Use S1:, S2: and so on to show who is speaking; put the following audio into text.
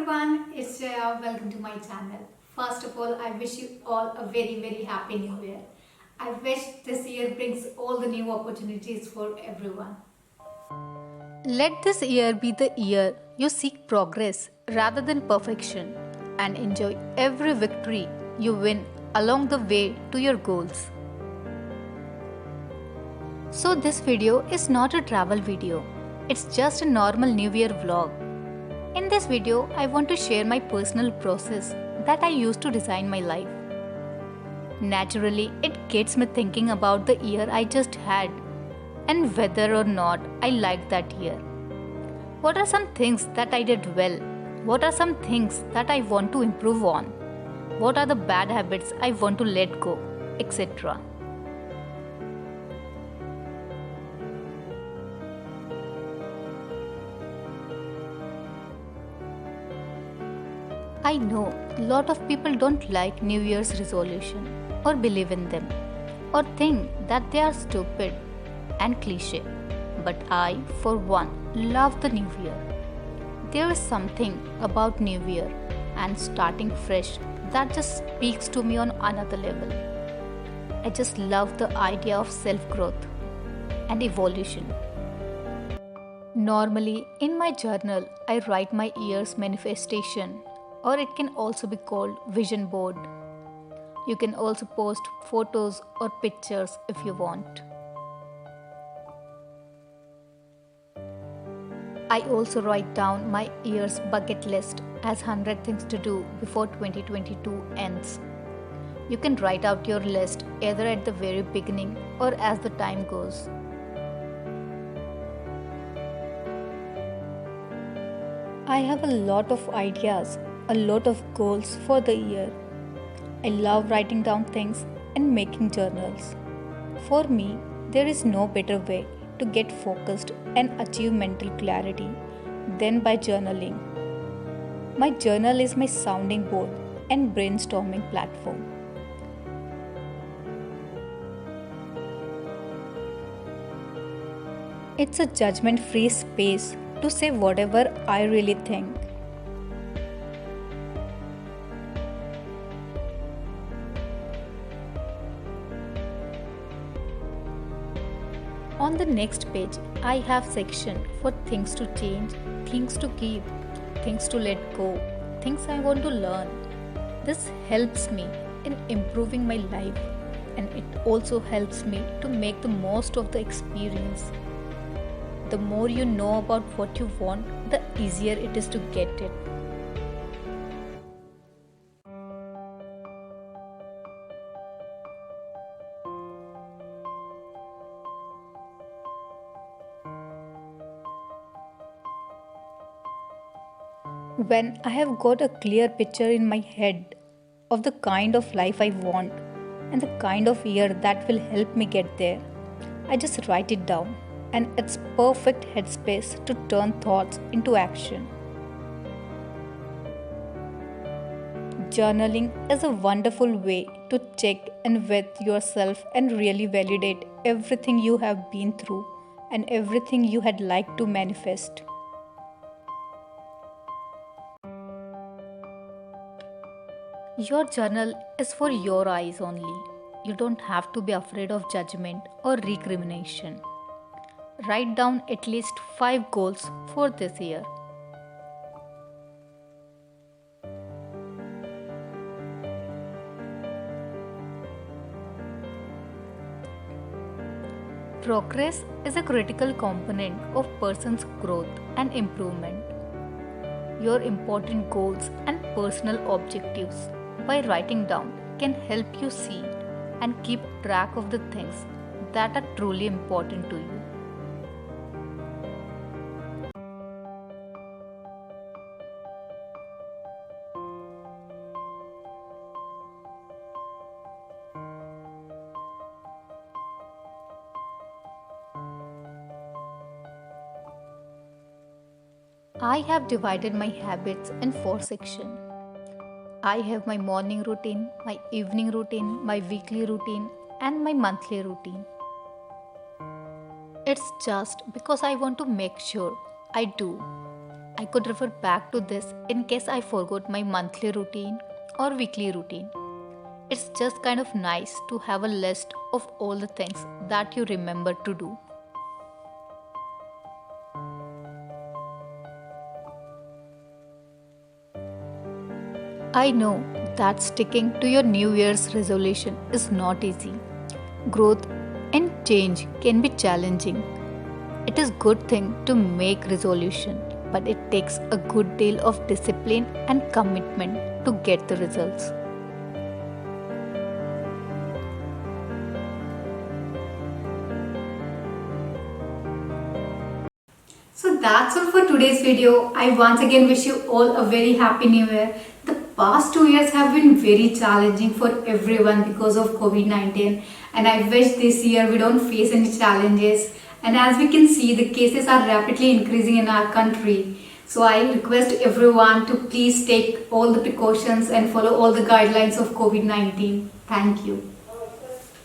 S1: everyone, it's Jaya. Welcome to my channel. First of all, I wish you all a very happy new year. I wish this year brings all the new opportunities for everyone.
S2: Let this year be the year you seek progress rather than perfection and enjoy every victory you win along the way to your goals. So, this video is not a travel video, it's just a normal New Year vlog. In this video, I want to share my personal process that I used to design my life. Naturally, it gets me thinking about the year I just had and whether or not I liked that year. What are some things that I did well? What are some things that I want to improve on? What are the bad habits I want to let go, etc. I know a lot of people don't like New Year's resolution or believe in them or think that they are stupid and cliche. But I, for one, love the new year. There is something about new year and starting fresh that just speaks to me on another level. I just love the idea of self-growth and evolution. Normally, in my journal, I write my year's manifestation, or it can also be called vision board. You can also post photos or pictures if you want. I also write down my year's bucket list as 100 things to do before 2022 ends. You can write out your list either at the very beginning or as the time goes. I have a lot of ideas, a lot of goals for the year. I love writing down things and making journals. For me, there is no better way to get focused and achieve mental clarity than by journaling. My journal is my sounding board and brainstorming platform. It's a judgment free space to say whatever I really think. On the next page, I have section for things to change, things to keep, things to let go, things I want to learn. This helps me in improving my life and it also helps me to make the most of the experience. The more you know about what you want, the easier it is to get it. When I have got a clear picture in my head of the kind of life I want and the kind of year that will help me get there, I just write it down and it's perfect headspace to turn thoughts into action. Journaling is a wonderful way to check in with yourself and really validate everything you have been through and everything you had liked to manifest. Your journal is for your eyes only. You don't have to be afraid of judgment or recrimination. Write down at least 5 goals for this year. Progress is a critical component of person's growth and improvement. Your important goals and personal objectives by writing down can help you see and keep track of the things that are truly important to you. I have divided my habits in 4 sections. I have my morning routine, my evening routine, my weekly routine, and my monthly routine. It's just because I want to make sure I do I could refer back to this in case I forgot my monthly routine or weekly routine. It's just kind of nice to have a list of all the things that you remember to do. I know that sticking to your New Year's resolution is not easy. Growth and change can be challenging. It is good thing to make resolution, but it takes a good deal of discipline and commitment to get the results.
S1: So that's all for today's video. I once again wish you all a very happy new year. The past 2 years have been very challenging for everyone because of COVID-19, and I wish this year we don't face any challenges. And as we can see, the cases are rapidly increasing in our country. So I request everyone to please take all the precautions and follow all the guidelines of COVID-19. Thank you.